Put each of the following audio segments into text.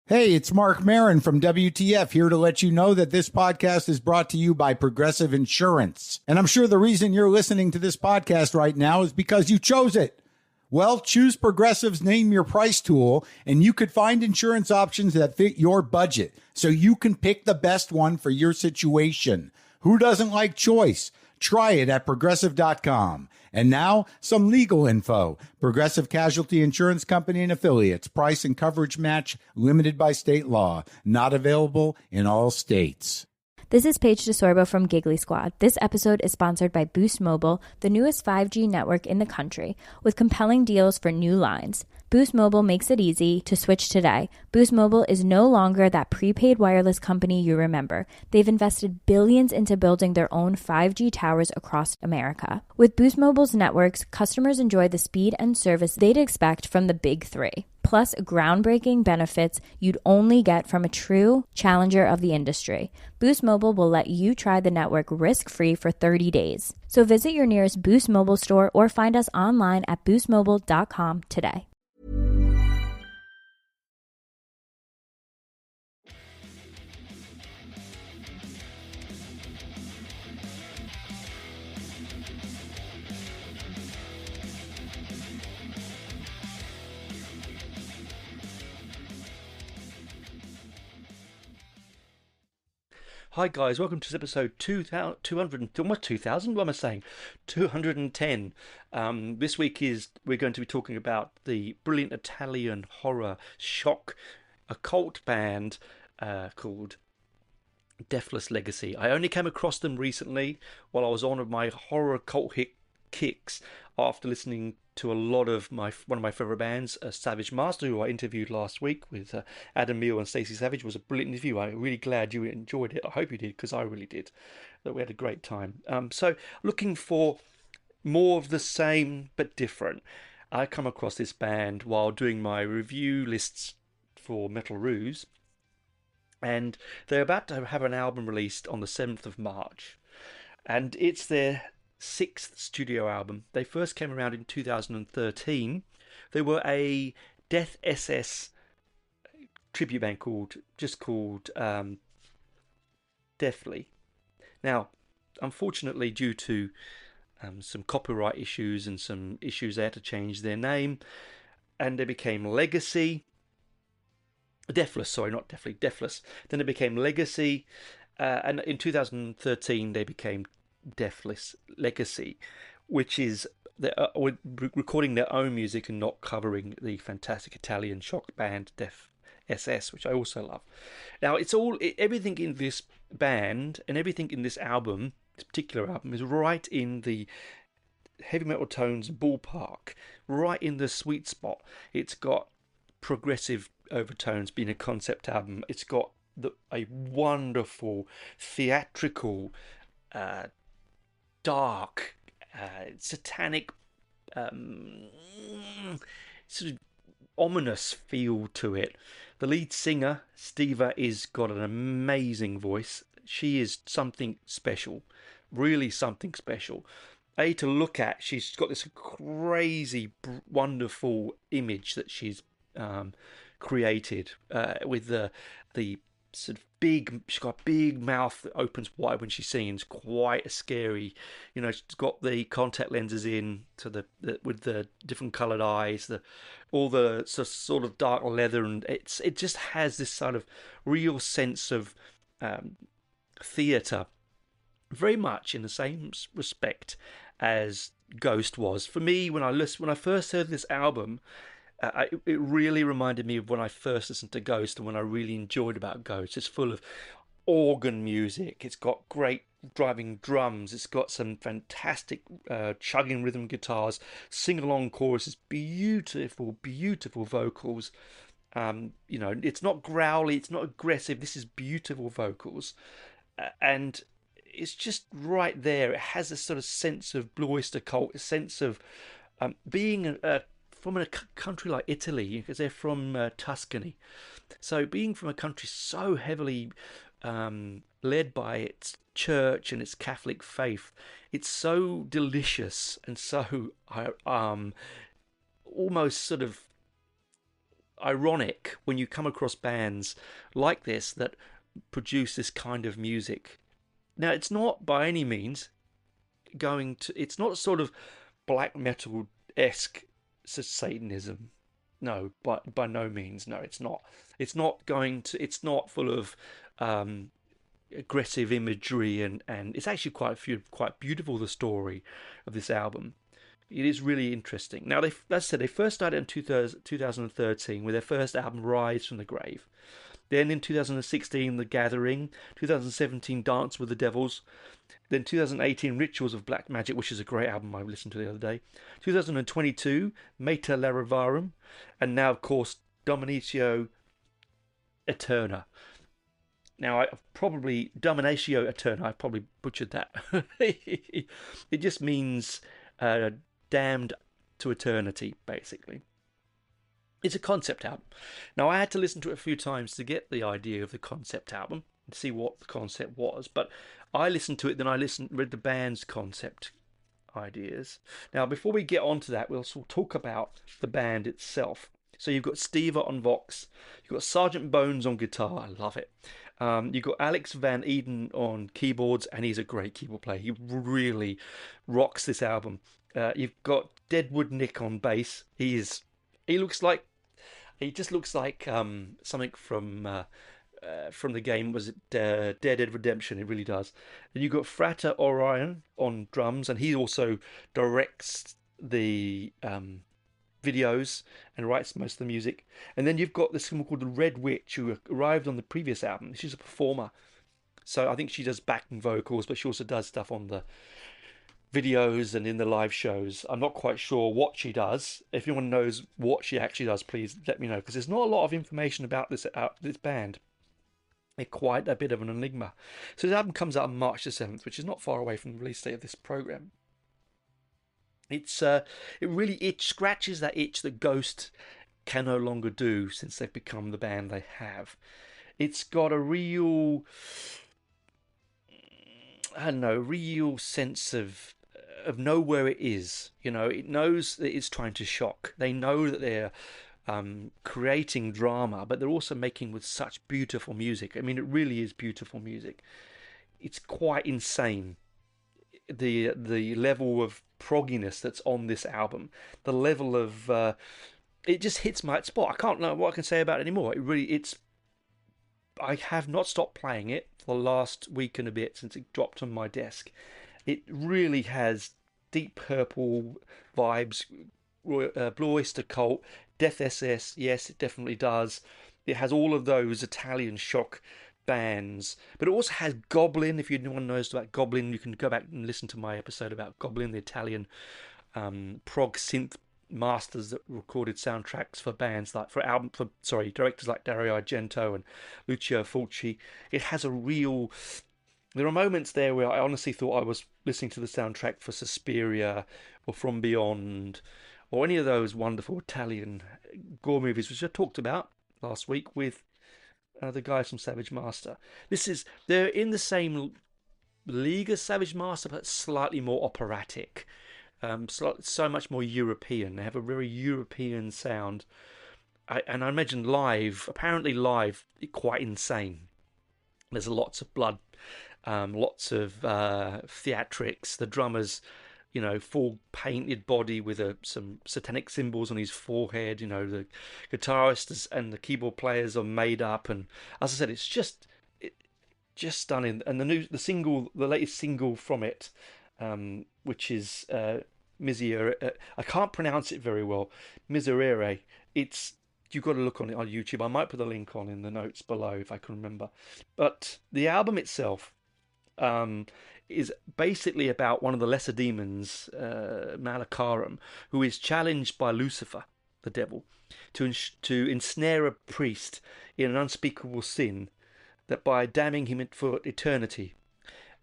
Hey, it's Mark Marin from WTF here to let you know that this podcast is brought to you by Progressive Insurance. And I'm sure the reason you're listening to this podcast right now is because you chose it. Well, choose Progressive's Name Your Price tool, and you could find insurance options that fit your budget, so you can pick the best one for your situation. Who doesn't like choice? Try it at Progressive.com. And now, some legal info. Progressive Casualty Insurance Company and Affiliates. Price and coverage match limited by state law. Not available in all states. This is Paige DeSorbo from Giggly Squad. This episode is sponsored by Boost Mobile, the newest 5G network in the country, with compelling deals for new lines. Boost Mobile makes it easy to switch today. Boost Mobile is no longer that prepaid wireless company you remember. They've invested billions into building their own 5G towers across America. With Boost Mobile's networks, customers enjoy the speed and service they'd expect from the big three. Plus, groundbreaking benefits you'd only get from a true challenger of the industry. Boost Mobile will let you try the network risk-free for 30 days. So visit your nearest Boost Mobile store or find us online at boostmobile.com today. Hi guys, welcome to episode 200, almost 2000, what am I saying? 210. This week we're going to be talking about the brilliant Italian horror shock occult band called Deathless Legacy. I only came across them recently while I was on my horror occult kicks after listening to a lot of one of my favourite bands, Savage Master, who I interviewed last week with Adam Neal and Stacey Savage. It was a brilliant interview. I'm really glad you enjoyed it. I hope you did, because I really did. That we had a great time. So looking for more of the same but different. I come across this band while doing my review lists for Metal Ruse, and they're about to have an album released on the 7th of March, and it's their 6th studio album. They first came around in 2013. They were a Death SS tribute band called Deathly. Now, unfortunately, due to some copyright issues and some issues, they had to change their name, and they became Legacy. Deathless, sorry, not Deathly, Deathless. Then it became Legacy, and in 2013 they became Deathless Legacy, which is recording their own music and not covering the fantastic Italian shock band Death SS, which I also love. Now, everything in this band and everything in this album, this particular album, is right in the heavy metal tones ballpark, right in the sweet spot. It's got progressive overtones, being a concept album. It's got a wonderful theatrical, dark, satanic, sort of ominous feel to it. The lead singer, Steva, is got an amazing voice. She is something special, really something special. To look at, she's got this crazy, wonderful image that she's created with the sort of she's got a big mouth that opens wide when she sings, quite a scary, she's got the contact lenses in to with the different coloured eyes, all the sort of dark leather, and it just has this sort of real sense of theatre, very much in the same respect as Ghost was. For me, when I first heard this album, it really reminded me of when I first listened to Ghost and when I really enjoyed about Ghost. It's full of organ music. It's got great driving drums. It's got some fantastic chugging rhythm guitars, sing-along choruses, beautiful, beautiful vocals. It's not growly, it's not aggressive. This is beautiful vocals. And it's just right there. It has a sort of sense of Blue Oyster Cult, a sense of being from a country like Italy, because they're from Tuscany. So being from a country so heavily led by its church and its Catholic faith, it's so delicious and so almost sort of ironic when you come across bands like this that produce this kind of music. Now, it's not by any means it's not sort of black metal-esque Satanism. No, by no means. No, it's not. It's not full of aggressive imagery, and it's actually quite beautiful, the story of this album. It is really interesting. Now, as I said, they first started in 2013 with their first album, Rise from the Grave. Then in 2016, The Gathering. 2017, Dance with the Devils. Then 2018, Rituals of Black Magic, which is a great album I listened to the other day. 2022, Mater Larivarum. And now, of course, Dominatio Eterna. Now, Dominatio Eterna, I probably butchered that. It just means damned to eternity, basically. It's a concept album. Now, I had to listen to it a few times to get the idea of the concept album and see what the concept was. But I listened to it, then read the band's concept ideas. Now, before we get on to that, we'll talk about the band itself. So you've got Steve on Vox, you've got Sergeant Bones on guitar, I love it. You've got Alex Van Eden on keyboards, and he's a great keyboard player. He really rocks this album. You've got Deadwood Nick on bass. He just looks like something from the game. Was it Dead Redemption? It really does. Then you've got Frater Orion on drums, and he also directs the videos and writes most of the music. And then you've got this woman called the Red Witch, who arrived on the previous album. She's a performer, so I think she does backing vocals, but she also does stuff on the videos and in the live shows. I'm not quite sure what she does. If anyone knows what she actually does, please let me know, because there's not a lot of information about this band. They're quite a bit of an enigma. So the album comes out on March the 7th, which is not far away from the release date of this program. It really scratches that itch that Ghost can no longer do since they've become the band they have. It's got a real sense of know where it is. It knows that it's trying to shock. They know that they're creating drama, but they're also making with such beautiful music. I mean, it really is beautiful music. It's quite insane, the level of progginess that's on this album. The level of it just hits my spot. I can't know what I can say about it anymore. I have not stopped playing it for the last week and a bit since it dropped on my desk. It really has Deep Purple vibes, Blue Oyster Cult, Death SS. Yes, it definitely does. It has all of those Italian shock bands, but it also has Goblin. If anyone knows about Goblin, you can go back and listen to my episode about Goblin, the Italian prog synth masters that recorded soundtracks for bands directors like Dario Argento and Lucio Fulci. It has there are moments there where I honestly thought I was listening to the soundtrack for Suspiria or From Beyond or any of those wonderful Italian gore movies which I talked about last week with the guys from Savage Master. They're in the same league as Savage Master, but slightly more operatic. So much more European. They have a very European sound. And I imagine apparently live, quite insane. There's lots of blood, lots of theatrics. The drummer's, full painted body with some satanic symbols on his forehead. The guitarist and the keyboard players are made up. And as I said, it's just stunning. And the latest single from it, which is Miserere. I can't pronounce it very well. Miserere. You've got to look on it on YouTube. I might put a link on in the notes below if I can remember. But the album itself is basically about one of the lesser demons, Malacharum, who is challenged by Lucifer, the devil, to ensnare a priest in an unspeakable sin, that by damning him for eternity.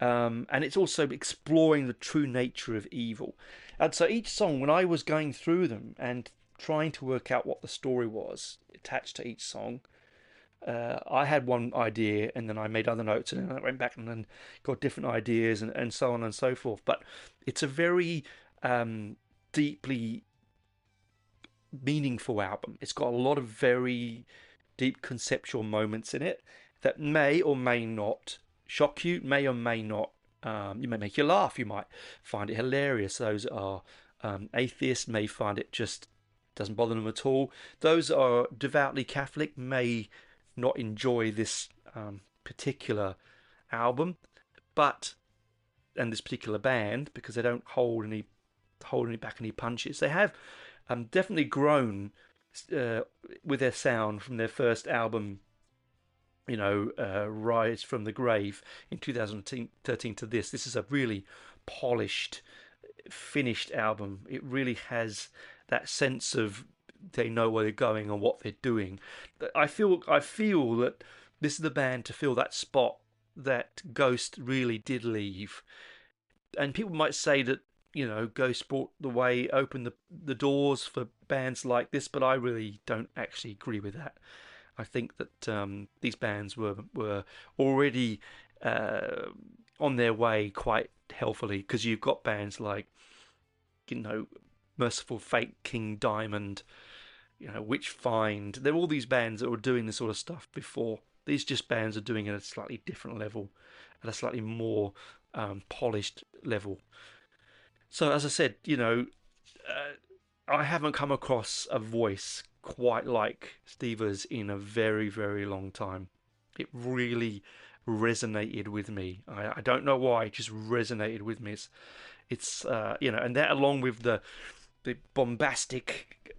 And it's also exploring the true nature of evil. And so each song, when I was going through them and trying to work out what the story was attached to each song, I had one idea, and then I made other notes, and then I went back and then got different ideas, and so on and so forth. But it's a very deeply meaningful album. It's got a lot of very deep conceptual moments in it that may or may not shock you, may or may not. You may make you laugh. You might find it hilarious. Those are atheists may find it just doesn't bother them at all. Those are devoutly Catholic may not enjoy this particular album, but and this particular band because they don't hold any back any punches. They have definitely grown with their sound from their first album, Rise from the Grave in 2013 to this. This is a really polished, finished album. It really has that sense of they know where they're going and what they're doing. I feel that this is the band to fill that spot that Ghost really did leave. And people might say that Ghost brought the way, opened the doors for bands like this, but I really don't actually agree with that. I think that these bands were already on their way quite healthily, because you've got bands like, Merciful Fate, King Diamond, Witch Find. There are all these bands that were doing this sort of stuff before. These just bands are doing it at a slightly different level, at a slightly more polished level. So as I said, I haven't come across a voice quite like Steve's in a very, very long time. It really resonated with me. I don't know why, it just resonated with me. It's and that along with the bombastic,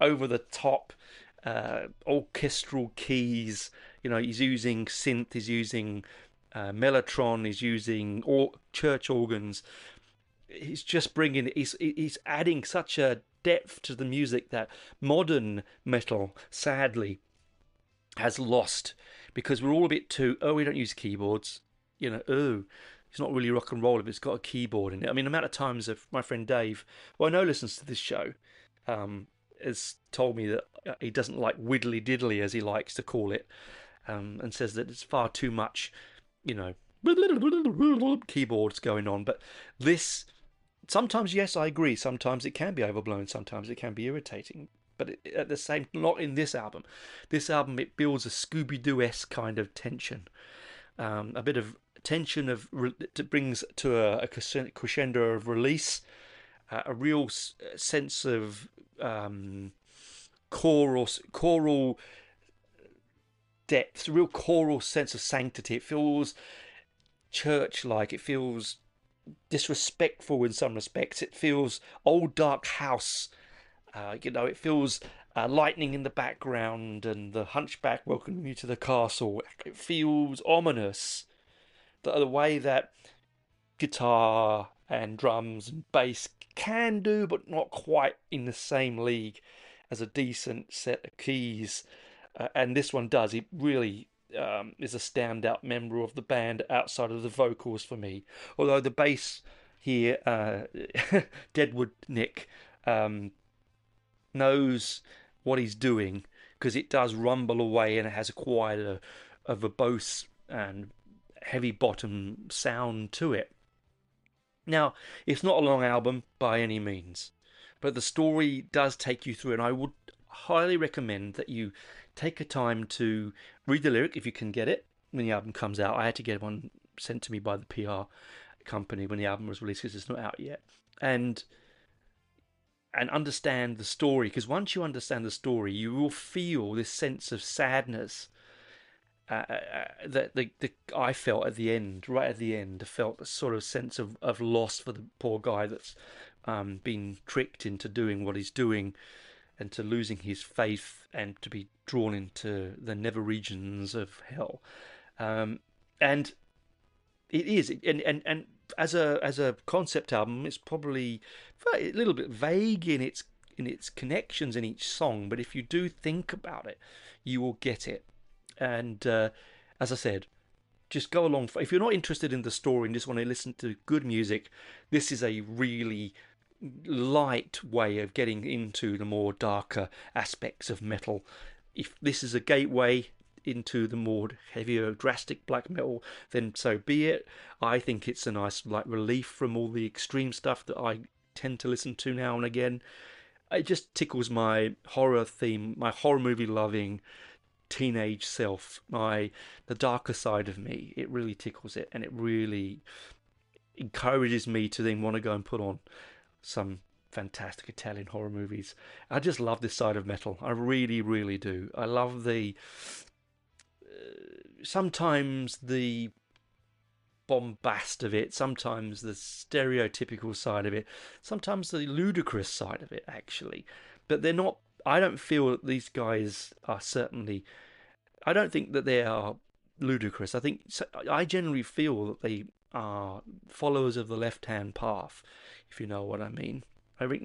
over the top orchestral keys. He's using synth, he's using mellotron, he's using church organs. He's just he's adding such a depth to the music that modern metal, sadly, has lost, because we're all a bit too, we don't use keyboards, it's not really rock and roll if it's got a keyboard in it. I mean, the amount of times of my friend Dave, who I know listens to this show, has told me that he doesn't like widdly diddly, as he likes to call it, and says that it's far too much, keyboards going on. But this, sometimes, yes, I agree. Sometimes it can be overblown. Sometimes it can be irritating. But at the same, not in this album. This album, it builds a Scooby-Doo-esque kind of tension, a bit of tension it brings to a crescendo of release, a real sense of choral depth, a real choral sense of sanctity. It feels church-like. It feels disrespectful in some respects. It feels old dark house. It feels lightning in the background and the hunchback welcoming you to the castle. It feels ominous. The way that guitar and drums and bass can do, but not quite in the same league as a decent set of keys. And this one does. It really is a standout member of the band outside of the vocals for me. Although the bass here, Deadwood Nick, knows what he's doing, because it does rumble away and it has quite a verbose and heavy bottom sound to it. Now, it's not a long album by any means, but the story does take you through, and I would highly recommend that you take a time to read the lyric if you can get it when the album comes out. I had to get one sent to me by the PR company when the album was released, because it's not out yet, and understand the story, because once you understand the story, you will feel this sense of sadness that I felt at the end, right at the end. I felt a sort of sense of loss for the poor guy that's been tricked into doing what he's doing, and to losing his faith, and to be drawn into the nether regions of hell. And it is, and as a concept album, it's probably a little bit vague in its connections in each song, but if you do think about it, you will get it. And as I said, just go along. If you're not interested in the story and just want to listen to good music, this is a really light way of getting into the more darker aspects of metal. If this is a gateway into the more heavier, drastic black metal, then so be it. I think it's a nice relief from all the extreme stuff that I tend to listen to now and again. it just tickles my horror theme, my horror movie loving teenage self, the darker side of me. It really tickles it, and it really encourages me to then want to go and put on some fantastic Italian horror movies. I just love this side of metal. I really, really do. I love the sometimes the bombast of it, sometimes the stereotypical side of it, sometimes the ludicrous side of it, actually. But they're not. I don't feel that these guys are certainly. I don't think that they are ludicrous. I generally feel that they are followers of the left-hand path, if you know what I mean. I think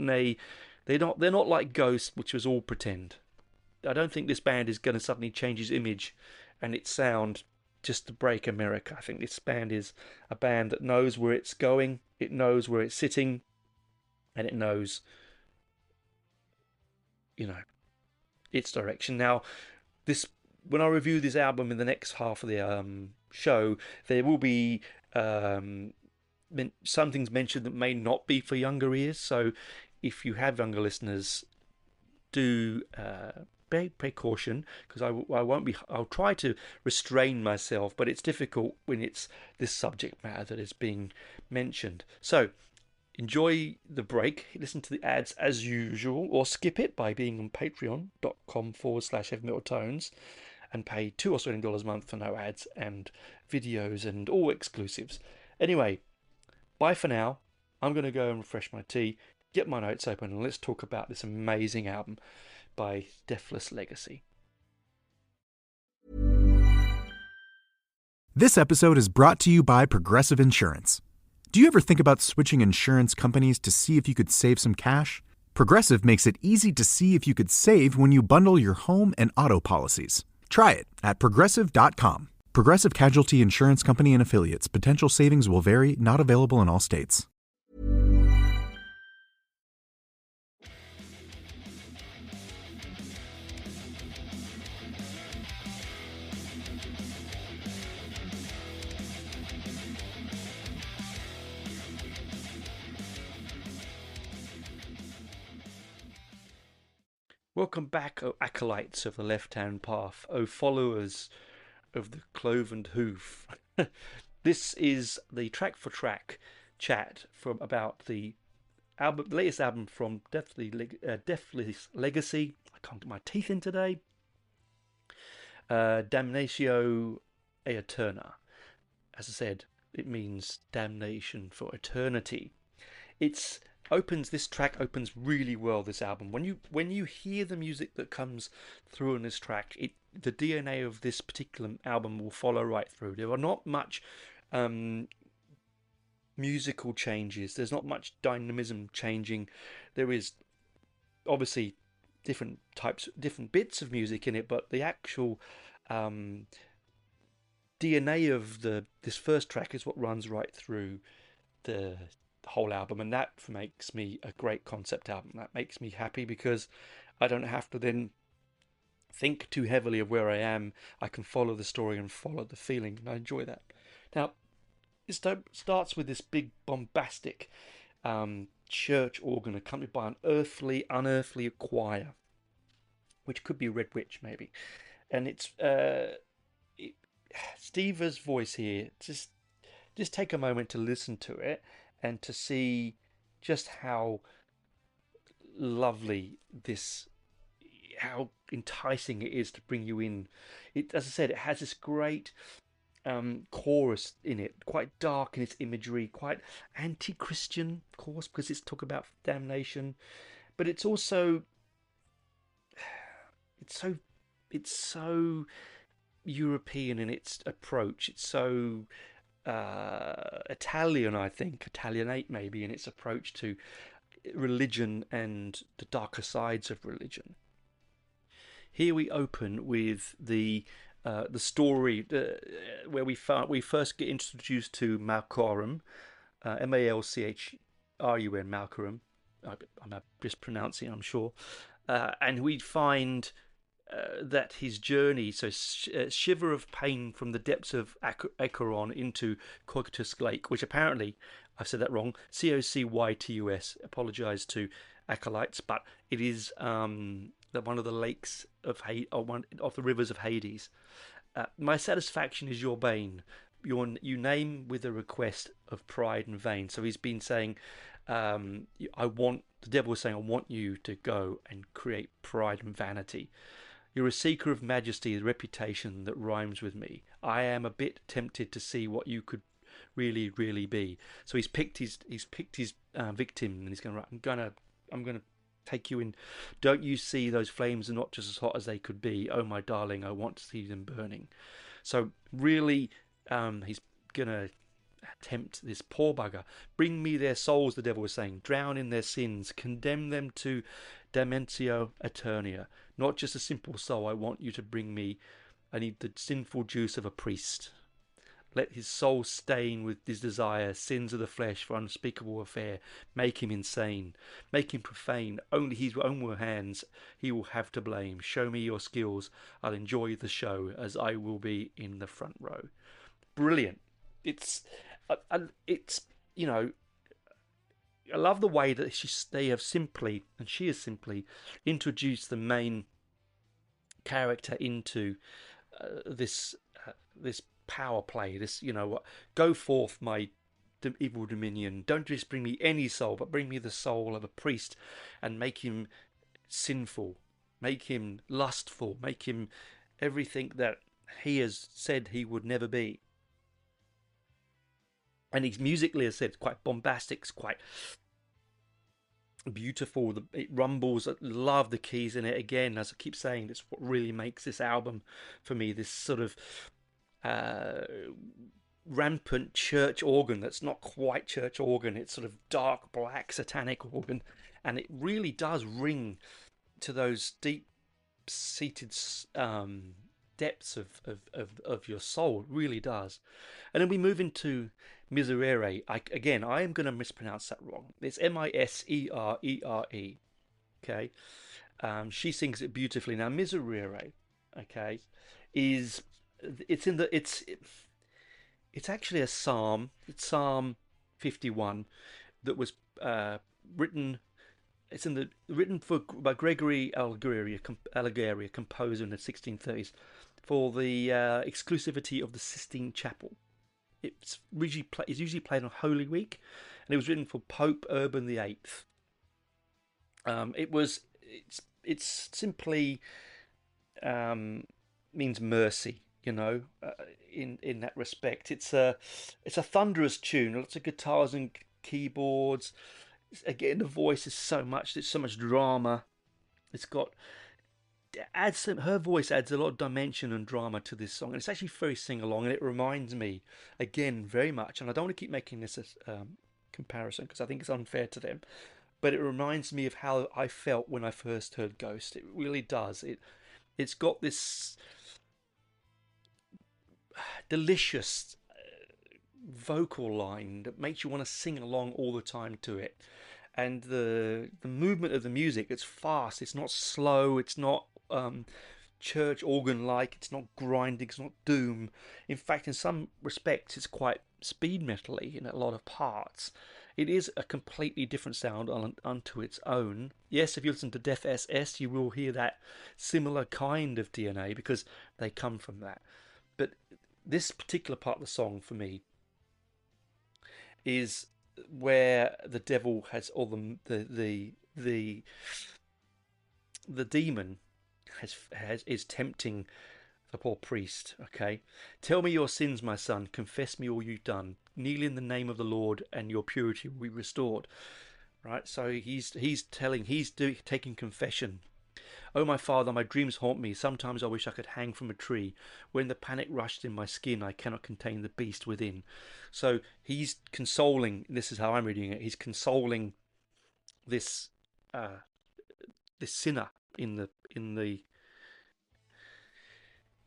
they're not like Ghost, which was all pretend. I don't think this band is going to suddenly change its image and its sound just to break America. I think this band is a band that knows where it's going, it knows where it's sitting, and it knows, its direction. Now, when I review this album in the next half of the show, there will be some things mentioned that may not be for younger ears. So, if you have younger listeners, do pay caution, because I won't be. I'll try to restrain myself, but it's difficult when it's this subject matter that is being mentioned. So, enjoy the break. Listen to the ads as usual, or skip it by being on patreon.com/heavymetaltones and pay $2 a month for no ads and videos and all exclusives. Anyway, bye for now. I'm going to go and refresh my tea, get my notes open, and let's talk about this amazing album by Deathless Legacy. This episode is brought to you by Progressive Insurance. Do you ever think about switching insurance companies to see if you could save some cash? Progressive makes it easy to see if you could save when you bundle your home and auto policies. Try it at Progressive.com. Progressive Casualty Insurance Company and Affiliates. Potential savings will vary. Not available in all states. Welcome back, O acolytes of the left-hand path, O followers of the cloven hoof. This is the track-for-track chat from about the latest album from Deathless Legacy. I can't get my teeth in today. Damnatio Aeterna. As I said, it means damnation for eternity. This track opens really well, this album. When you hear the music that comes through on this track, the DNA of this particular album will follow right through. There are not much musical changes. There's not much dynamism changing. There is obviously different bits of music in it, but the actual DNA of this first track is what runs right through the whole album, and that makes me a great concept album. That makes me happy because I don't have to then think too heavily of where I am. I can follow the story and follow the feeling, and I enjoy that. Now, it starts with this big bombastic church organ accompanied by an unearthly choir, which could be Red Witch maybe, and it's Steve's voice here. Just take a moment to listen to it and to see just how lovely how enticing it is to bring you in. As I said, it has this great chorus in it, quite dark in its imagery, quite anti-Christian, of course, because it's talk about damnation, but it's also it's so European in its approach. It's so Italian, I think, Italianate maybe, in its approach to religion and the darker sides of religion. Here we open with the story where we first get introduced to Malcolm, Malchrun, Malcolm. I'm mispronouncing, I'm sure, and we find that his journey, shiver of pain from the depths of Acheron into Cocytus Lake, which apparently, I've said that wrong, Cocytus, apologise to acolytes, but it is one of the lakes of or one of the rivers of Hades. My satisfaction is your bane. You name with a request of pride and vain. So he's been saying, the devil was saying, I want you to go and create pride and vanity. You're a seeker of majesty, the reputation that rhymes with me. I am a bit tempted to see what you could really, really be. So he's picked his victim, and he's going, right, I'm gonna take you in. Don't you see those flames are not just as hot as they could be? Oh my darling, I want to see them burning. So really, he's gonna tempt this poor bugger. Bring me their souls, the devil was saying. Drown in their sins. Condemn them to damnatio aeterna. Not just a simple soul. I want you to bring me. I need the sinful juice of a priest. Let his soul stain with his desire, sins of the flesh for unspeakable affair. Make him insane. Make him profane. Only his own hands he will have to blame. Show me your skills. I'll enjoy the show as I will be in the front row. Brilliant. It's you know, I love the way that she has simply introduced the main character into this power play. This, go forth, my evil dominion. Don't just bring me any soul, but bring me the soul of a priest, and make him sinful, make him lustful, make him everything that he has said he would never be. And he's musically, as I said, quite bombastic, it's quite beautiful. It rumbles. I love the keys in it. Again, as I keep saying, that's what really makes this album for me. This sort of rampant church organ that's not quite church organ. It's sort of dark black satanic organ, and it really does ring to those deep-seated depths of your soul. It really does. And then we move into Miserere. I am going to mispronounce that wrong. It's Miserere. Okay, she sings it beautifully. Now, Miserere, okay, it's actually a psalm. It's Psalm 51 that was written. It's by Gregory Allegaria, composer in the 1630s, for the exclusivity of the Sistine Chapel. It's usually played on Holy Week, and it was written for Pope Urban VIII. It's simply means mercy, in that respect. It's a thunderous tune, lots of guitars and keyboards. Again, the voice is there's so much drama. Her voice adds a lot of dimension and drama to this song, and it's actually very sing-along, and it reminds me, again, very much, and I don't want to keep making this a comparison because I think it's unfair to them, but it reminds me of how I felt when I first heard Ghost. It really does. It's got this delicious vocal line that makes you want to sing along all the time to it, and the movement of the music, it's fast, it's not slow, it's not church organ like, it's not grinding, it's not doom. In fact, in some respects, it's quite speed metal-y in a lot of parts. It is a completely different sound unto its own. Yes, if you listen to Death SS, you will hear that similar kind of DNA because they come from that. But this particular part of the song, for me, is where the devil has, or the demon is tempting the poor priest. Okay, tell me your sins, my son. Confess me all you've done. Kneel in the name of the Lord, and your purity will be restored. Right. So he's taking confession. Oh, my father, my dreams haunt me. Sometimes I wish I could hang from a tree. When the panic rushed in my skin, I cannot contain the beast within. So he's consoling. This is how I'm reading it. He's consoling this sinner in the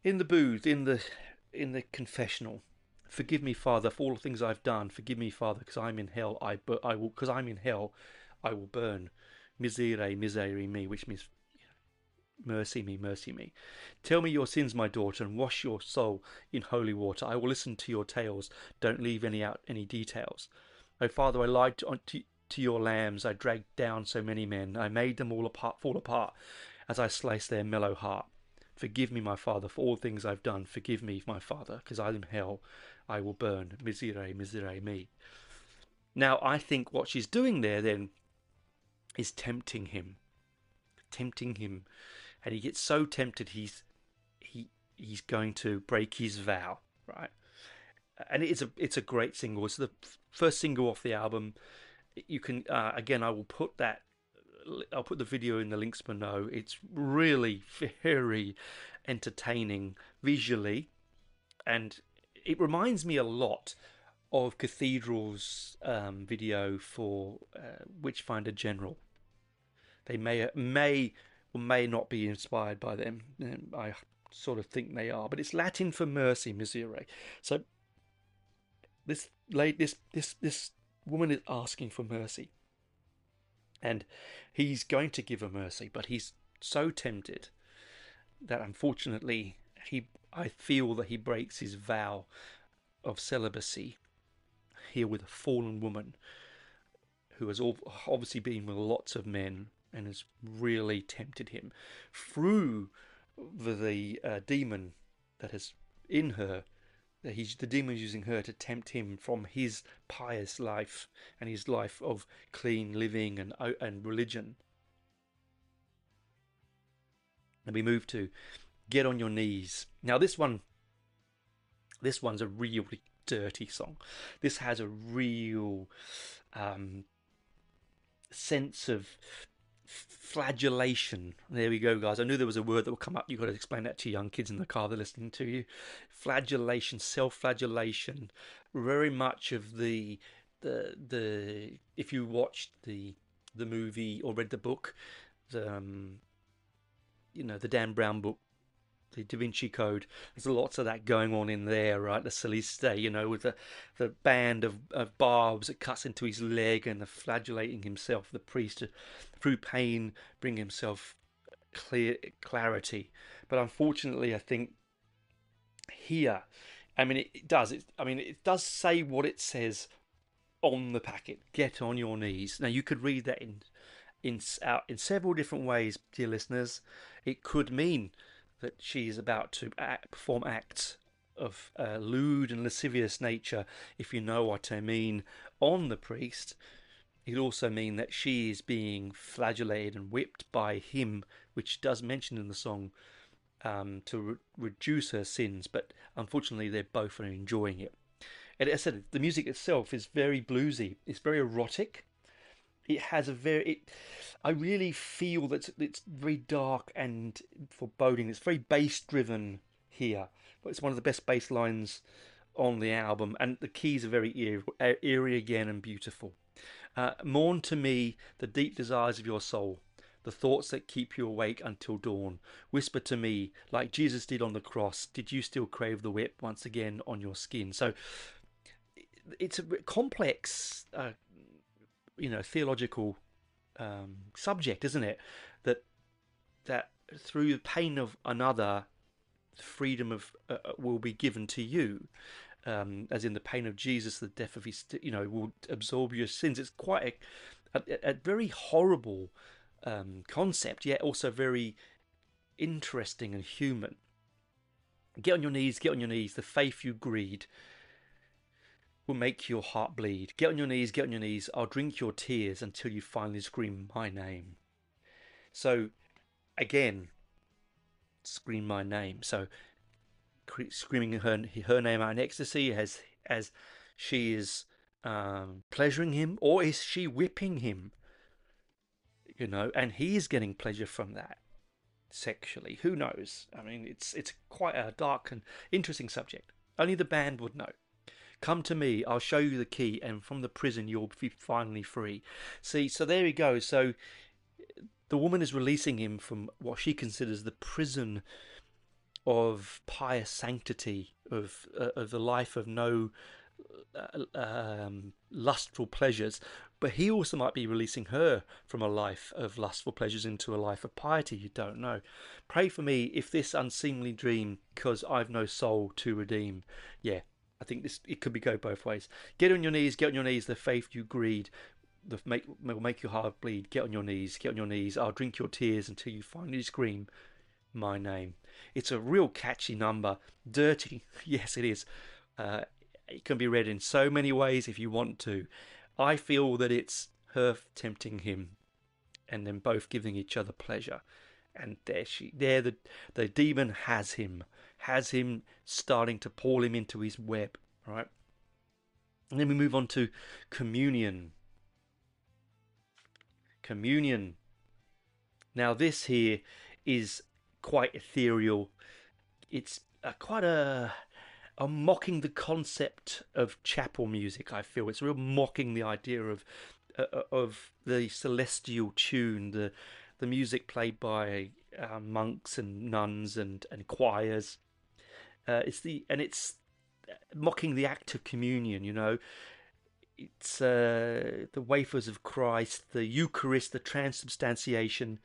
booth, in the confessional. Forgive me, Father, for all the things I've done. Forgive me, Father, because I'm in hell. Because I'm in hell, I will burn. Miserere me, which means mercy me, mercy me. Tell me your sins, my daughter, and wash your soul in holy water. I will listen to your tales. Don't leave any details. Oh, Father, I lied to your lambs I dragged down so many men. I made them all fall apart as I sliced their mellow heart. Forgive me, my Father, for all things I've done. Forgive me, my Father, because I'm in hell. I will burn. Miserere, miserere me. Now, I think what she's doing there then is tempting him. And he gets so tempted he's going to break his vow, right? And it's a great single. It's the first single off the album. You can again, I'll put the video in the links below. It's really very entertaining visually, and it reminds me a lot of Cathedral's video for Witchfinder General. They may or may not be inspired by them. I sort of think they are, but it's Latin for mercy, miserere. So this woman is asking for mercy, and he's going to give her mercy, but he's so tempted that unfortunately I feel that he breaks his vow of celibacy here with a fallen woman who has obviously been with lots of men and has really tempted him through the demon that is in her. The demon is using her to tempt him from his pious life and his life of clean living and religion. And we move to Get on Your Knees. Now this one's a really dirty song. This has a real sense of flagellation. There we go, guys. I knew there was a word that would come up. You've got to explain that to young kids in the car that are listening to you. Flagellation, self-flagellation. Very much of the if you watched the movie or read the book, the Dan Brown book, the Da Vinci Code, there's lots of that going on in there, right? The Celeste, with the band of barbs that cuts into his leg, and the flagellating himself, the priest, through pain, bring himself clarity. But unfortunately, I think here, it does say what it says on the packet. Get on your knees. Now, you could read that in several different ways, dear listeners. It could mean that she is about to perform acts of lewd and lascivious nature, if you know what I mean, on the priest. It could also mean that she is being flagellated and whipped by him, which does mention in the song, to reduce her sins, but unfortunately they both are enjoying it. And as I said, the music itself is very bluesy. It's very erotic. It has I really feel that it's very dark and foreboding. It's very bass-driven here, but it's one of the best bass lines on the album, and the keys are very eerie again and beautiful. Mourn to me the deep desires of your soul, the thoughts that keep you awake until dawn. Whisper to me, like Jesus did on the cross, did you still crave the whip once again on your skin? So it's a complex theological subject, isn't it? That through the pain of another, freedom of will be given to you, as in the pain of Jesus, the death of his, will absorb your sins. It's quite a very horrible concept, yet also very interesting and human. Get on your knees, the faith you greed will make your heart bleed. Get on your knees, I'll drink your tears until you finally scream my name. So, again, scream my name. So, screaming her name out in ecstasy as she is pleasuring him, or is she whipping him? And he is getting pleasure from that sexually. Who knows? It's quite a dark and interesting subject. Only the band would know. Come to me, I'll show you the key, and from the prison you'll be finally free. See, so there we go. So the woman is releasing him from what she considers the prison of pious sanctity, of the life of no lustful pleasures. But he also might be releasing her from a life of lustful pleasures into a life of piety. You don't know. Pray for me if this unseemly dream, 'cause I've no soul to redeem. Yeah. I think it could go both ways. Get on your knees, the faith you greed will make your heart bleed. Get on your knees, get on your knees. I'll drink your tears until you finally scream my name. It's a real catchy number. Dirty, yes, it is. It can be read in so many ways if you want to. I feel that it's her tempting him, and then both giving each other pleasure. And the demon has him starting to pull him into his web, right? And then we move on to communion. Communion. Now this here is quite ethereal. It's quite a mocking the concept of chapel music. I feel it's real mocking the idea of the celestial tune, the music played by monks and nuns and choirs. It's mocking the act of communion. You know, it's the wafers of Christ, the Eucharist, the transubstantiation.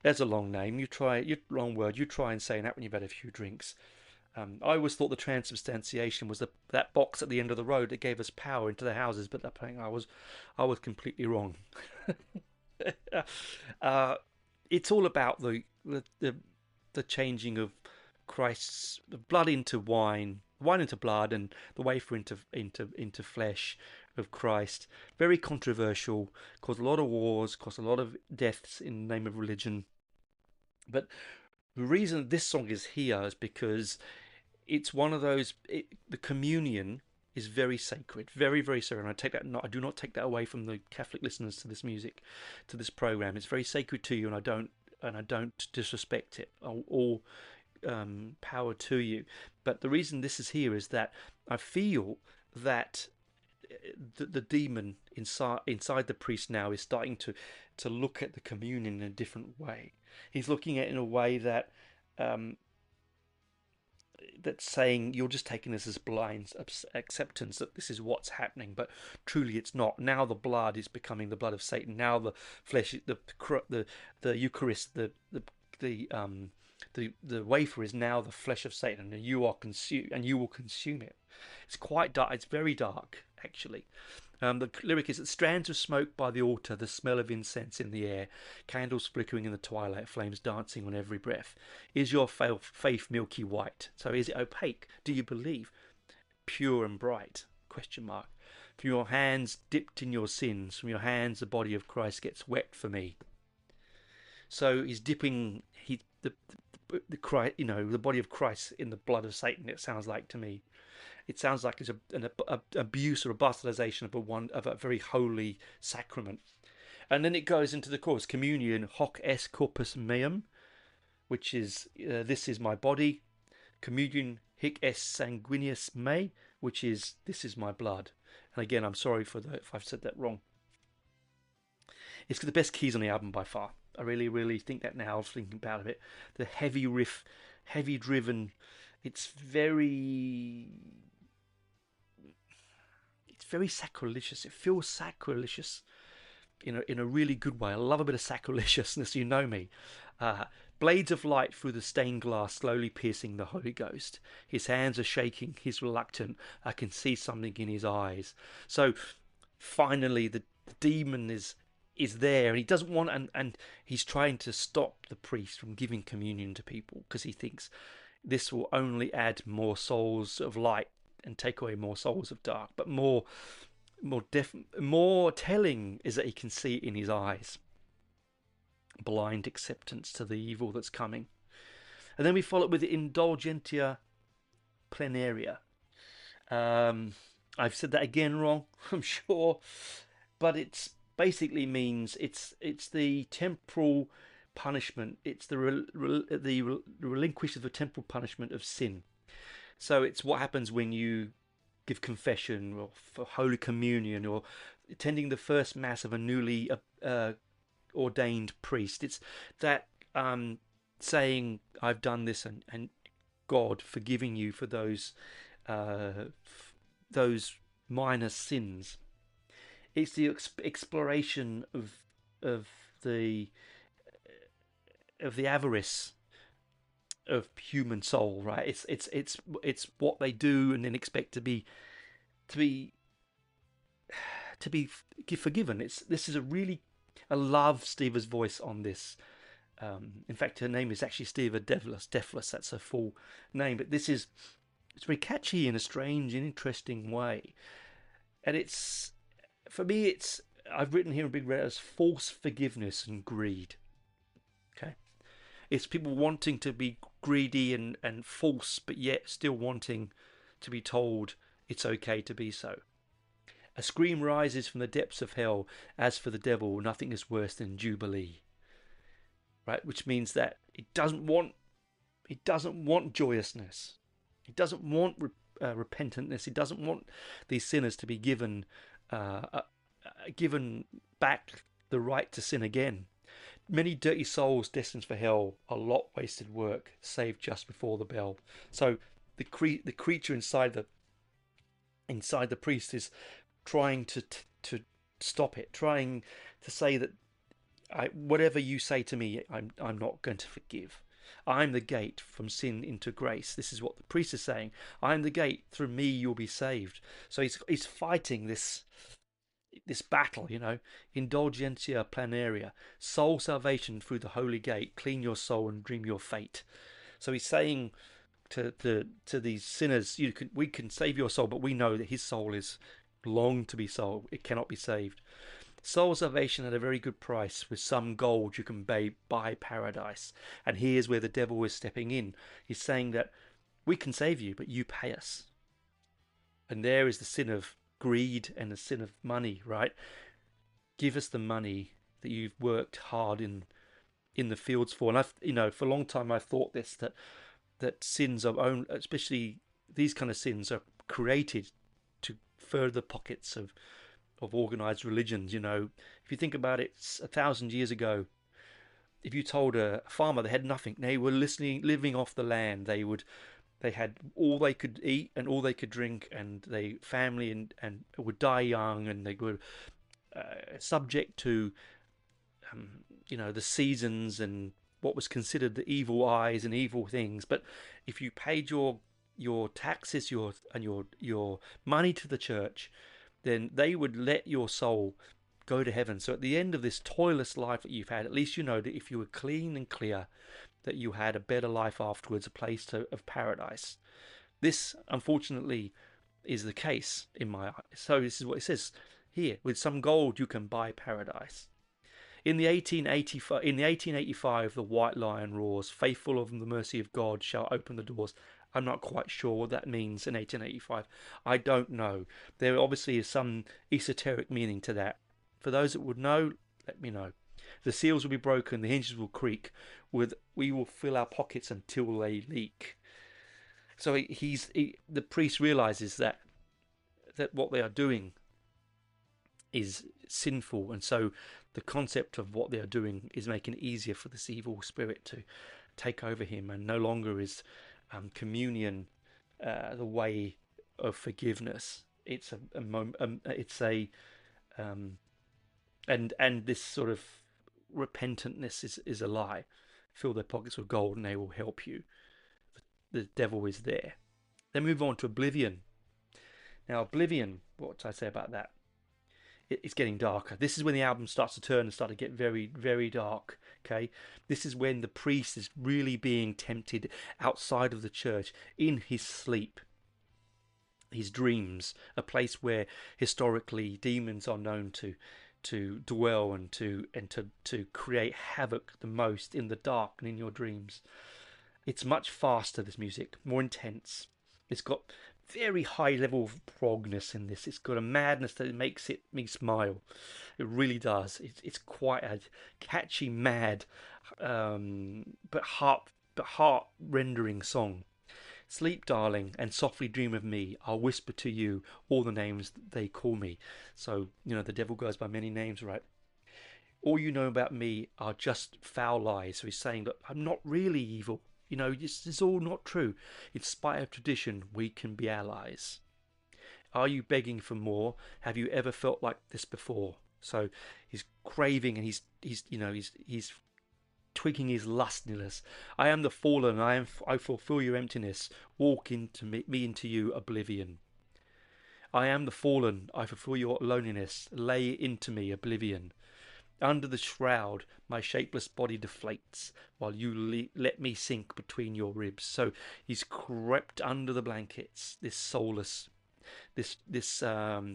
There's a long name. Long word. You try and say that when you've had a few drinks. I always thought the transubstantiation was that box at the end of the road that gave us power into the houses, but apparently I was completely wrong. It's all about the changing of Christ's blood into wine into blood, and the wafer into flesh of Christ. Very controversial, caused a lot of wars, caused a lot of deaths in the name of religion. But the reason this song is here is because it's one of those. The communion is very sacred, very, very sacred. And I do not take that away from the Catholic listeners to this music, to this program. It's very sacred to you, and I don't disrespect it. All power to you. But the reason this is here is that I feel that the demon inside the priest now is starting to look at the communion in a different way. He's looking at it in a way that that's saying, you're just taking this as blind acceptance that this is what's happening, but truly it's not. Now the blood is becoming the blood of Satan. Now the flesh, the Eucharist, the wafer is now the flesh of Satan, and you will consume it. It's quite dark. It's very dark, actually. The lyric is that strands of smoke by the altar, the smell of incense in the air, candles flickering in the twilight, flames dancing on every breath. Is your faith milky white? So is it opaque? Do you believe? Pure and bright? Question mark. From your hands dipped in your sins, from your hands the body of Christ gets wet for me. So he's dipping the Christ, the body of Christ in the blood of Satan. It sounds like to me. It sounds like it's an abuse or a bastardization of a very holy sacrament. And then it goes into the chorus: communion, hoc est corpus meum, which is this is my body. Communion, hic est sanguineus mei, which is this is my blood. And again, I'm sorry if I've said that wrong. It's the best keys on the album by far. I really, really think that now, thinking about it. The heavy riff, heavy driven. It's very sacrilegious. It feels sacrilegious in a really good way. I love a bit of sacrilegiousness, you know me. Blades of light through the stained glass, slowly piercing the Holy Ghost. His hands are shaking. He's reluctant. I can see something in his eyes. So finally, the demon is there, and he doesn't want, and he's trying to stop the priest from giving communion to people because he thinks this will only add more souls of light and take away more souls of dark. But more telling is that he can see it in his eyes. Blind acceptance to the evil that's coming. And then we follow it with the Indulgentia Plenaria. I've said that again wrong, I'm sure, but it's basically means it's the temporal punishment. It's the relinquish of the temporal punishment of sin. So it's what happens when you give confession or for Holy Communion or attending the first Mass of a newly ordained priest. It's that saying, I've done this, and God forgiving you for those minor sins. It's the exploration of the avarice of human soul, right? It's what they do and then expect to be to be forgiven. This is I love Steva's voice on this. In fact, her name is actually Steva Deathless. That's her full name. But it's very catchy in a strange and interesting way. And for me, I've written here in big red as false forgiveness and greed. Okay, it's people wanting to be greedy and false, but yet still wanting to be told it's okay to be so. A scream rises from the depths of hell. As for the devil, nothing is worse than jubilee. Right, which means that it doesn't want joyousness. It doesn't want repentantness. It doesn't want these sinners to be given back the right to sin again. Many dirty souls destined for hell, a lot wasted work, saved just before the bell. So the creature inside the priest is trying to stop it, trying to say that whatever you say to me, I'm not going to forgive. I'm the gate from sin into grace. This is what the priest is saying. I'm the gate. Through me, you'll be saved. So he's fighting this battle, indulgentia plenaria, soul salvation through the holy gate. Clean your soul and dream your fate. So he's saying to these sinners, we can save your soul, but we know that his soul is long to be sold. It cannot be saved. Soul salvation at a very good price. With some gold you can buy paradise. And here's where the devil is stepping in. He's saying that we can save you, but you pay us. And there is the sin of greed and the sin of money, right? Give us the money that you've worked hard in the fields for. And I've, for a long time I've thought this, that sins of own, especially these kind of sins, are created to further the pockets of organized religions. If you think about it, 1,000 years ago, if you told a farmer they had nothing, they were living off the land, they had all they could eat and all they could drink, and they family and would die young, and they were subject to the seasons and what was considered the evil eyes and evil things. But if you paid your taxes, your money to the church, then they would let your soul go to heaven. So at the end of this toilless life that you've had, at least you know that if you were clean and clear, that you had a better life afterwards, a place of paradise. This, unfortunately, is the case in my eyes. So this is what it says here: with some gold you can buy paradise. In 1885, the white lion roars, faithful of the mercy of God shall open the doors. I'm not quite sure what that means in 1885. I don't know. There obviously is some esoteric meaning to that. For those that would know, let me know. The seals will be broken, the hinges will creak. We will fill our pockets until they leak. So the priest realizes that what they are doing is sinful, and so the concept of what they are doing is making it easier for this evil spirit to take over him, and no longer is communion the way of forgiveness. It's and this sort of repentantness is a lie. Fill their pockets with gold and they will help you. The devil is there. Then move on to oblivion. Now oblivion, what did I say about that? It's getting darker. This is when the album starts to turn and start to get very, very dark. Okay, this is when the priest is really being tempted outside of the church in his sleep, his dreams, a place where historically demons are known to dwell and to create havoc the most, in the dark and in your dreams. It's much faster, this music, more intense. It's got very high level of progness in this. It's got a madness that makes me smile. It really does. It's quite a catchy, mad, but heart rendering song. Sleep, darling, and softly dream of me. I'll whisper to you all the names they call me. So, the devil goes by many names, right? All you know about me are just foul lies. So he's saying that I'm not really evil. It's all not true. In spite of tradition, we can be allies. Are you begging for more? Have you ever felt like this before? So he's craving, and he's tweaking his lustliness. I am the fallen. I fulfill your emptiness. Walk into me into you, oblivion. I am the fallen, I fulfill your loneliness, lay into me oblivion. Under the shroud, my shapeless body deflates, while you let me sink between your ribs. So he's crept under the blankets, this soulless, this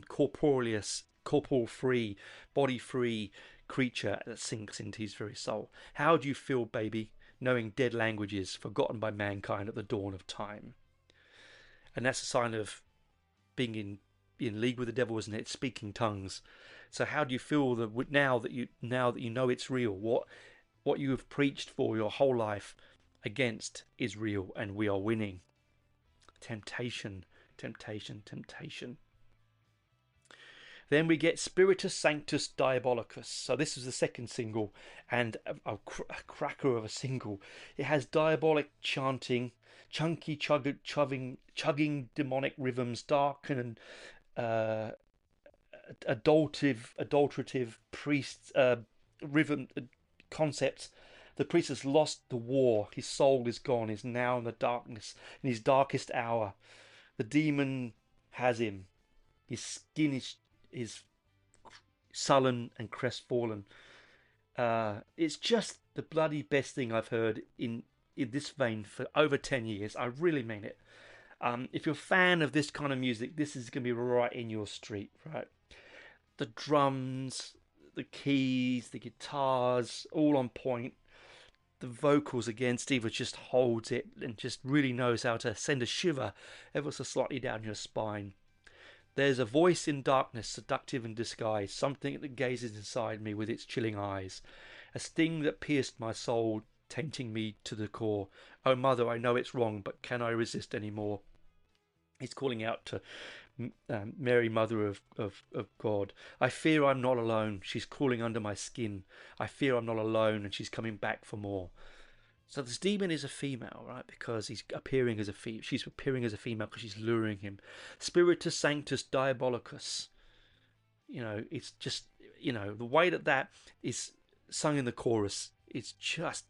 corporeal free, body free creature that sinks into his very soul. How do you feel, baby, knowing dead languages forgotten by mankind at the dawn of time? And that's a sign of being in league with the devil, isn't it? Speaking tongues. So how do you feel that now that you know it's real? What you have preached for your whole life against is real, and we are winning. Temptation, temptation, temptation. Then we get Spiritus Sanctus Diabolicus. So this is the second single, and a cracker of a single. It has diabolic chanting, chunky chugging demonic rhythms, dark and adulterative priest rhythm concepts. The priest has lost the war. His soul is gone. Is now in the darkness, in his darkest hour. The demon has him. His skin is sullen and crestfallen. It's just the bloody best thing I've heard in this vein for over 10 years. I really mean it. If you're a fan of this kind of music, this is going to be right in your street, right? The drums, the keys, the guitars, all on point. The vocals again, Steve just holds it and just really knows how to send a shiver ever so slightly down your spine. There's a voice in darkness, seductive in disguise, something that gazes inside me with its chilling eyes, a sting that pierced my soul, tainting me to the core. Oh, mother, I know it's wrong, but can I resist any more? He's calling out to Mary, Mother of God. I fear I'm not alone. She's crawling under my skin. I fear I'm not alone, and she's coming back for more. So this demon is a female, right? Because he's appearing as a female. She's appearing as a female because she's luring him. Spiritus Sanctus Diabolicus. You know, it's just, you know, the way that is sung in the chorus is just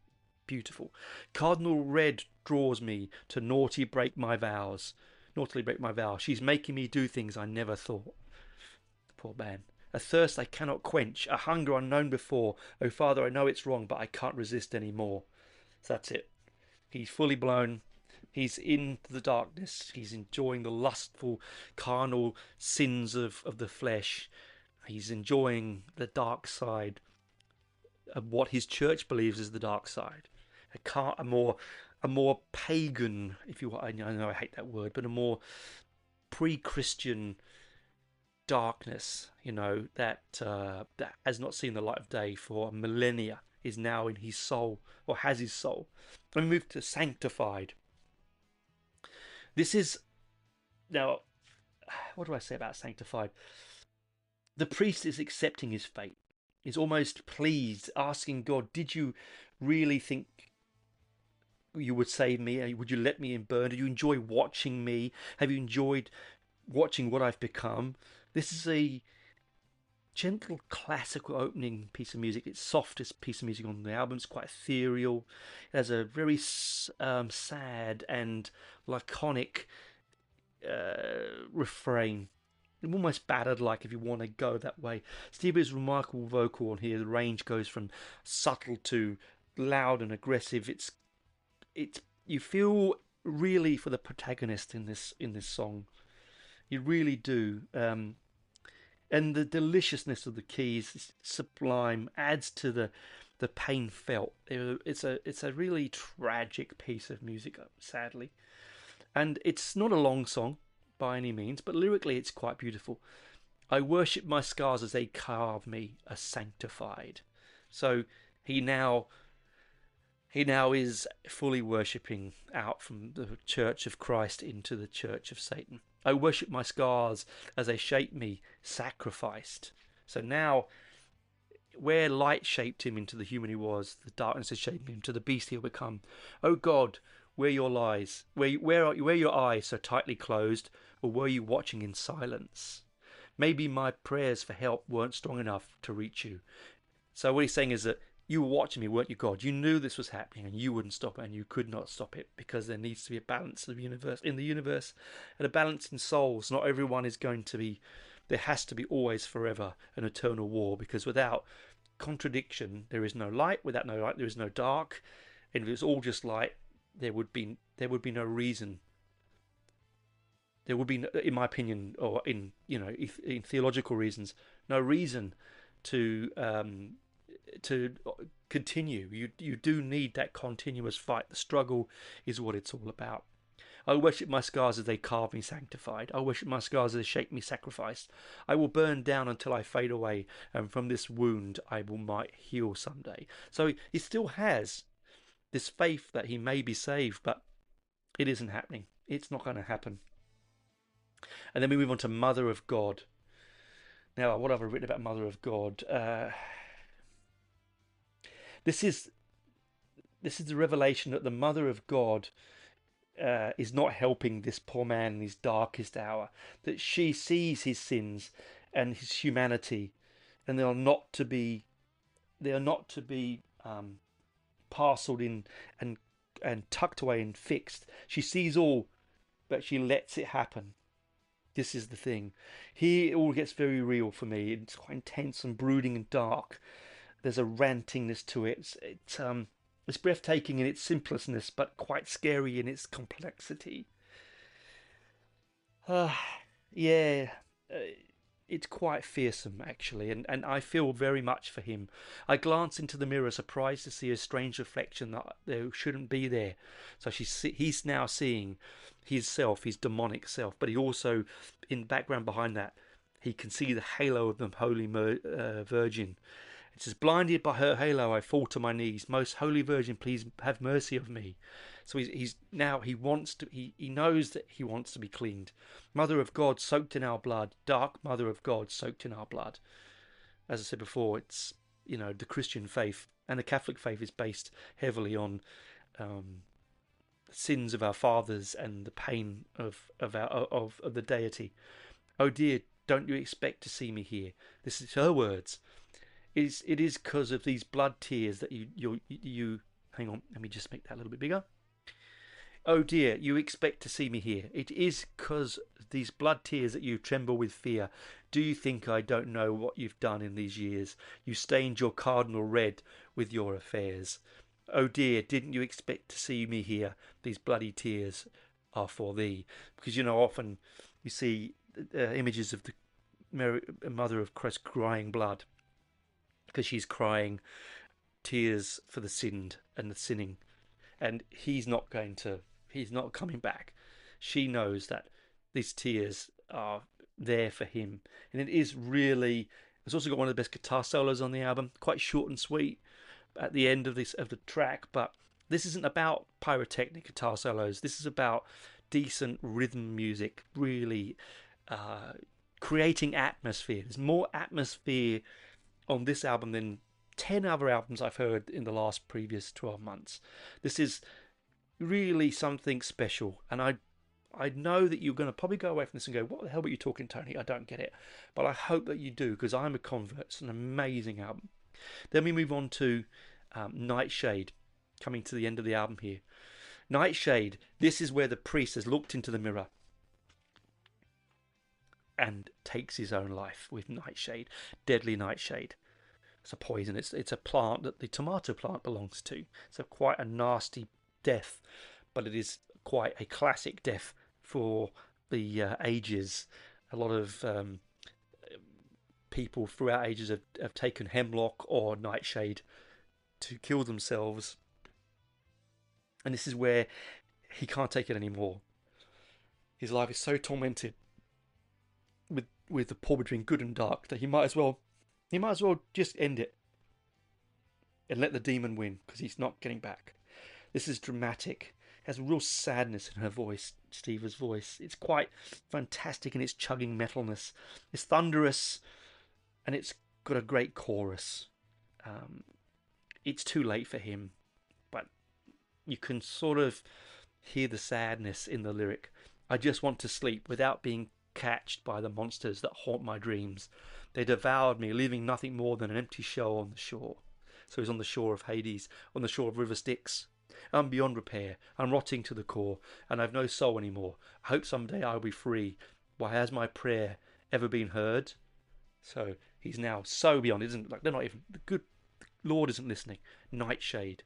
beautiful. Cardinal red draws me to naughtily break my vows. She's making me do things I never thought. Poor man. A thirst I cannot quench, a hunger unknown before. Oh, Father, I know it's wrong, but I can't resist any more. So that's it. He's fully blown. He's into the darkness. He's enjoying the lustful, carnal sins of the flesh. He's enjoying the dark side of what his church believes is the dark side. A more pagan, if you want, I know I hate that word, but a more pre-Christian darkness, you know, that has not seen the light of day for millennia, is now in his soul, or has his soul. And we move to sanctified. This is, now, what do I say about sanctified? The priest is accepting his fate. He's almost pleased, asking God, did you really think you would save me? Would you let me in burn? Did you enjoy watching me? Have you enjoyed watching what I've become? This is a gentle classical opening piece of music. It's softest piece of music on the album. It's quite ethereal. It has a very sad and laconic refrain. Almost battered, like, if you want to go that way. Stevie's remarkable vocal on here. The range goes from subtle to loud and aggressive. It's you feel really for the protagonist in this song. You really do. And the deliciousness of the keys is sublime, adds to the pain felt. It's a really tragic piece of music, sadly. And it's not a long song by any means, but lyrically it's quite beautiful. I worship my scars as they carve me a sanctified. So he now is fully worshipping out from the Church of Christ into the Church of Satan. I worship my scars as they shape me, sacrificed. So now, where light shaped him into the human he was, the darkness has shaped him to the beast he'll become. Oh God, where your lies? Where your eyes so tightly closed, or were you watching in silence? Maybe my prayers for help weren't strong enough to reach you. So what he's saying is that You were watching me, weren't you, God? You knew this was happening, and you wouldn't stop it, and you could not stop it, because there needs to be a balance of in the universe, and a balance in souls. Not everyone is going to be. There has to be always, forever, an eternal war, because without contradiction, there is no light. Without no light, there is no dark. And if it was all just light, there would be no reason. There would be, in my opinion, or in theological reasons, no reason to continue. You do need that continuous fight. The struggle is what it's all about. I worship my scars as they carve me sanctified. I worship my scars as they shape me sacrificed. I will burn down until I fade away, and from this wound I might heal someday. So he still has this faith that he may be saved, but it isn't happening. It's not going to happen. And then we move on to Mother of God. Now, what have I written about Mother of God? This is the revelation that the Mother of God is not helping this poor man in his darkest hour. That she sees his sins and his humanity, and they are not to be parceled in and tucked away and fixed. She sees all, but she lets it happen. This is the thing. Here it all gets very real for me. It's quite intense and brooding and dark. There's a rantingness to it. It's breathtaking in its simplicity, but quite scary in its complexity. It's quite fearsome, actually, and I feel very much for him. I glance into the mirror, surprised to see a strange reflection that there shouldn't be there. So he's now seeing his self, his demonic self, but he also, in the background behind that, he can see the halo of the Holy Virgin. It says, blinded by her halo, I fall to my knees. Most Holy Virgin, please have mercy of me. So he knows that he wants to be cleaned. Mother of God, soaked in our blood. Dark Mother of God, soaked in our blood. As I said before, it's, the Christian faith and the Catholic faith is based heavily on sins of our fathers and the pain of the deity. Oh dear, don't you expect to see me here? This is her words. It is because of these blood tears that you hang on, let me just make that a little bit bigger. Oh dear, you expect to see me here. It is because these blood tears that you tremble with fear. Do you think I don't know what you've done in these years? You stained your cardinal red with your affairs. Oh dear, didn't you expect to see me here? These bloody tears are for thee. Because often you see images of the Mother of Christ crying blood, because she's crying tears for the sinned and the sinning, and he's not coming back. She knows that these tears are there for him, and it's also got one of the best guitar solos on the album, quite short and sweet at the end of the track. But this isn't about pyrotechnic guitar solos. This is about decent rhythm music, really creating atmosphere. There's more atmosphere on this album than 10 other albums I've heard in the last previous 12 months. This is really something special, and I know that you're going to probably go away from this and go, what the hell were you talking, Tony? I don't get it. But I hope that you do, because I'm a convert. It's an amazing album. Then we move on to Nightshade, coming to the end of the album here. Nightshade, this is where the priest has looked into the mirror and takes his own life with nightshade, deadly nightshade. It's a poison. It's a plant that the tomato plant belongs to. It's quite a nasty death, but it is quite a classic death for the ages. A lot of people throughout ages have taken hemlock or nightshade to kill themselves, and this is where he can't take it anymore. His life is so tormented with the pull between good and dark that he might as well just end it and let the demon win, because he's not getting back. This is dramatic. It has real sadness in her voice, Steva's voice. It's quite fantastic in its chugging metalness. It's thunderous, and it's got a great chorus. It's too late for him, but you can sort of hear the sadness in the lyric. I just want to sleep without being catched by the monsters that haunt my dreams. They devoured me, leaving nothing more than an empty shell on the shore. So he's on the shore of Hades, on the shore of River Styx. I'm beyond repair. I'm rotting to the core, and I've no soul anymore. I hope someday I'll be free. Why has my prayer ever been heard? So he's now so beyond. Isn't like they're not even the good Lord isn't listening. Nightshade,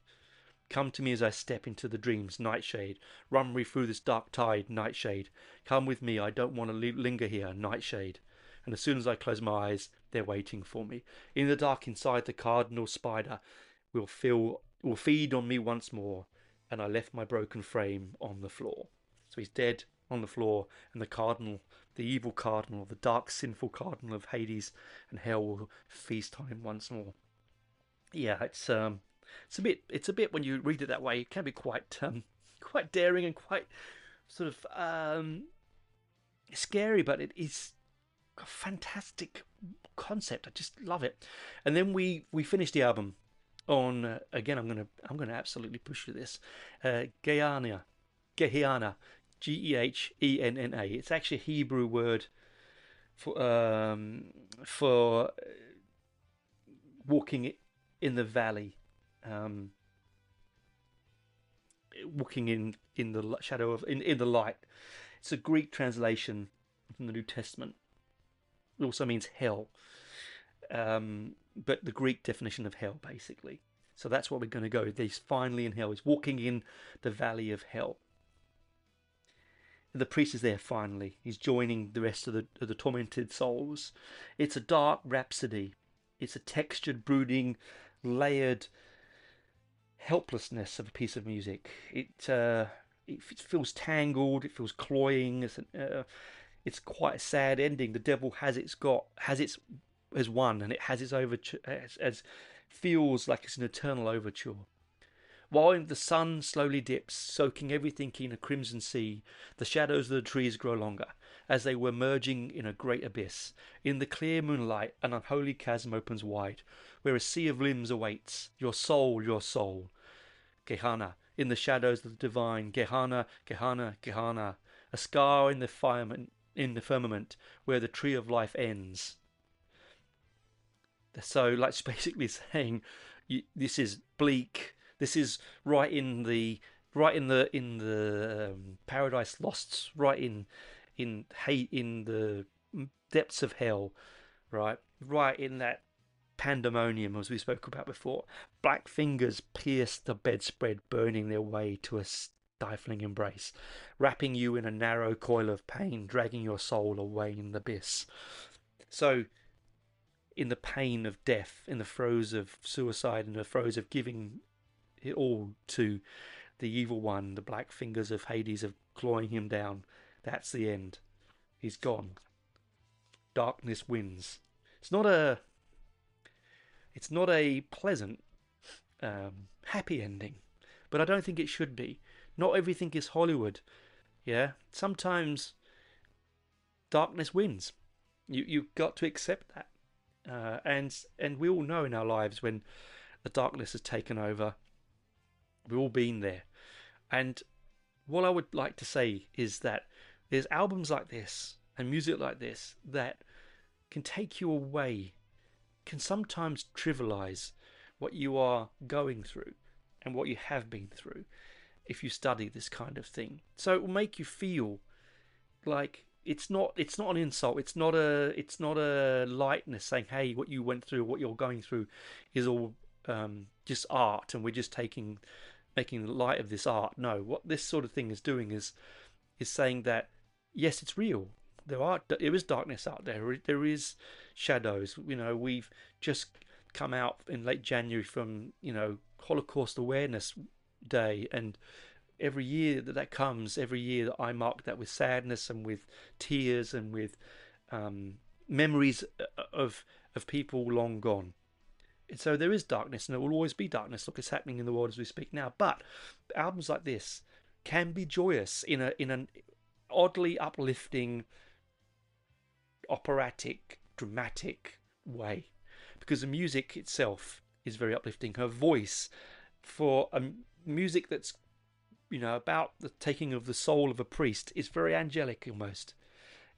come to me as I step into the dreams. Nightshade, run me through this dark tide. Nightshade, come with me. I don't want to linger here. Nightshade. And as soon as I close my eyes, they're waiting for me. In the dark inside, the cardinal spider will feed on me once more. And I left my broken frame on the floor. So he's dead on the floor, and the cardinal, the evil cardinal, the dark, sinful cardinal of Hades and hell will feast on him once more. Yeah, it's a bit when you read it that way, it can be quite daring and quite sort of scary, but it is a fantastic concept. I just love it. And then we finished the album on again. I'm gonna absolutely push through this. Gehenna, Gehenna. It's actually a Hebrew word for walking in the valley, walking in the shadow of in the light. It's a Greek translation from the New Testament. It also means hell, but the Greek definition of hell, basically. So that's what we're going to go. He's finally in hell. He's walking in the valley of hell. The priest is there finally. He's joining the rest of the tormented souls. It's a dark rhapsody. It's a textured, brooding, layered helplessness of a piece of music. It feels tangled. It feels cloying. It's quite a sad ending. The devil has won, and it has its overture. As feels like it's an eternal overture. While the sun slowly dips, soaking everything in a crimson sea, the shadows of the trees grow longer, as they were merging in a great abyss. In the clear moonlight, an unholy chasm opens wide, where a sea of limbs awaits. Your soul, Gehenna, in the shadows of the divine. Gehenna, Gehenna, Gehenna, a scar in the firmament, where the tree of life ends. So, like, basically saying, this is bleak. This is right in the Paradise Lost, right in the depths of hell, right in that pandemonium as we spoke about before. Black fingers pierce the bedspread, burning their way to a stifling embrace, wrapping you in a narrow coil of pain, dragging your soul away in the abyss. So, in the pain of death, in the throes of suicide, in the throes of giving it all to the evil one, the black fingers of Hades of clawing him down. That's the end. He's gone. Darkness wins. It's not a pleasant, happy ending, but I don't think it should be. Not everything is Hollywood. Yeah, sometimes darkness wins. You've got to accept that, and we all know in our lives when the darkness has taken over. We've all been there. And what I would like to say is that there's albums like this and music like this that can take you away, can sometimes trivialize what you are going through and what you have been through if you study this kind of thing. So it will make you feel like it's not an insult. It's not a lightness saying, hey, what you went through, what you're going through is all just art, and we're just making light of this art. No, what this sort of thing is doing is saying that yes, it's real. There is darkness out there. There is shadows. We've just come out in late January from Holocaust Awareness Day, and every year that comes, every year that I mark that with sadness and with tears and with memories of people long gone. And so there is darkness, and there will always be darkness. Look, it's happening in the world as we speak now. But albums like this can be joyous in an oddly uplifting, operatic, dramatic way, because the music itself is very uplifting. Her voice, for a music that's about the taking of the soul of a priest, is very angelic almost.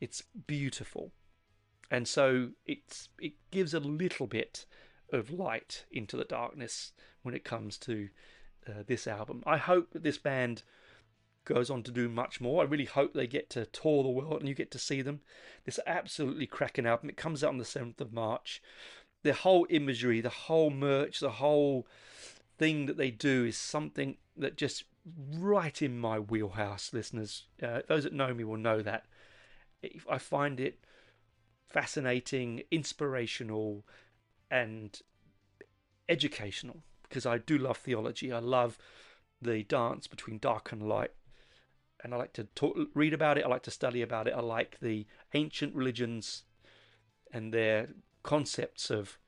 It's beautiful, and so it gives a little bit of light into the darkness when it comes to this album. I hope that this band goes on to do much more. I really hope they get to tour the world and you get to see them. This absolutely cracking album. It comes out on the 7th of March. The whole imagery, the whole merch, the whole thing that they do is something that just right in my wheelhouse, listeners. Those that know me will know that. I find it fascinating, inspirational, and educational, because I do love theology. I love the dance between dark and light, and I like to read about it. I like to study about it. I like the ancient religions and their concepts of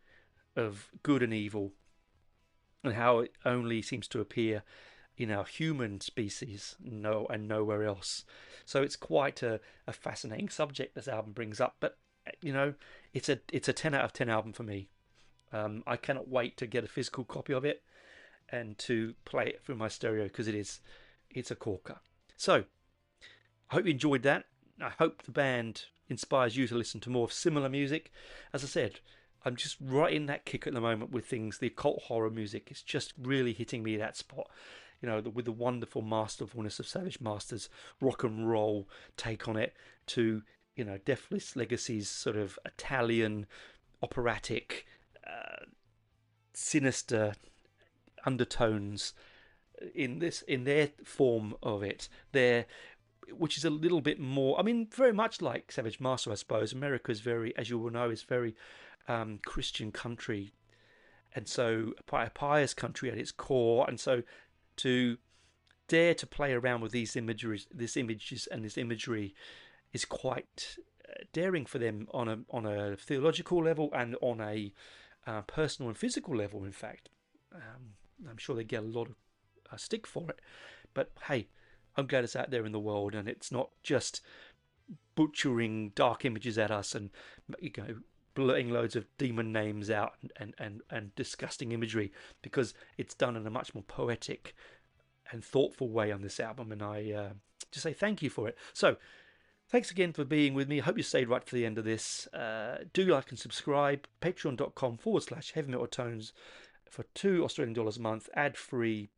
good and evil, and how it only seems to appear in our human species, and nowhere else. So it's quite a fascinating subject this album brings up. But it's a 10 out of 10 album for me. I cannot wait to get a physical copy of it and to play it through my stereo, because it's a corker. So I hope you enjoyed that. I hope the band inspires you to listen to more of similar music. As I said, I'm just right in that kick at the moment with things. The occult horror music is just really hitting me that spot. With the wonderful masterfulness of Savage Master's rock and roll take on it, to Deathless Legacy's sort of Italian operatic, sinister undertones in their form of it there, which is a little bit more, very much like Savage Master, I suppose. America is very, as you will know, is very Christian country, and so a pious country at its core. And so to dare to play around with these images and this imagery is quite daring for them on a theological level and on a personal and physical level. In fact, I'm sure they get a lot of stick for it, but hey, I'm glad it's out there in the world, and it's not just butchering dark images at us and blurting loads of demon names out and disgusting imagery, because it's done in a much more poetic and thoughtful way on this album. And I just say thank you for it. So thanks again for being with me. I hope you stayed right for the end of this. Do like and subscribe. Patreon.com/Heavy Metal Tones for $2 a month, ad-free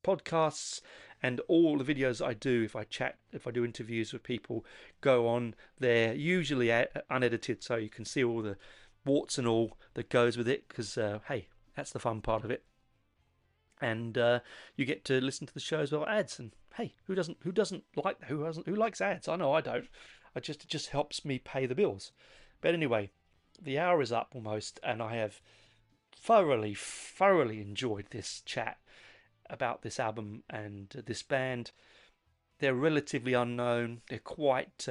podcasts, and all the videos I do, if I do interviews with people, go on there, usually unedited, so you can see all the warts and all that goes with it, because hey, that's the fun part of it. And you get to listen to the show as well, ads, and hey, who likes ads? I know I don't. It just helps me pay the bills. But anyway, the hour is up almost, and I have thoroughly enjoyed this chat about this album and this band. They're relatively unknown. They're quite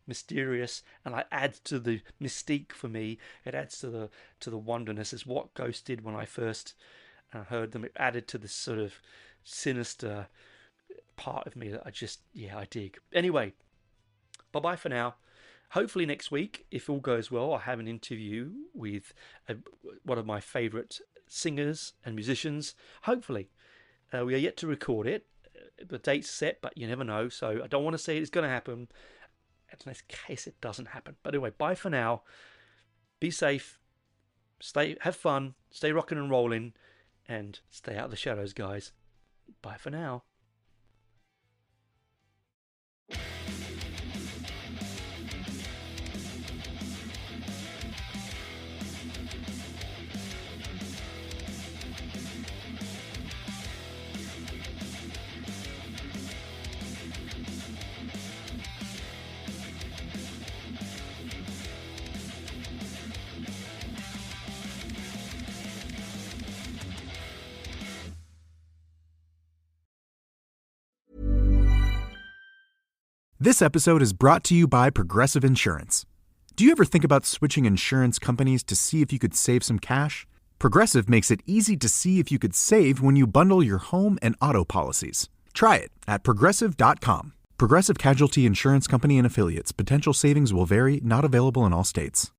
mysterious, and it adds to the mystique for me. It adds to the wonderness, as what Ghost did when I first heard them. It added to this sort of sinister part of me that I dig. Anyway, bye bye for now. Hopefully next week, if all goes well, I have an interview with one of my favourite singers and musicians. Hopefully. We are yet to record it. The date's set, but you never know. So I don't want to say it's going to happen, in case it doesn't happen. But anyway, bye for now. Be safe. Have fun. Stay rocking and rolling. And stay out of the shadows, guys. Bye for now. This episode is brought to you by Progressive Insurance. Do you ever think about switching insurance companies to see if you could save some cash? Progressive makes it easy to see if you could save when you bundle your home and auto policies. Try it at Progressive.com. Progressive Casualty Insurance Company and Affiliates. Potential savings will vary, not available in all states.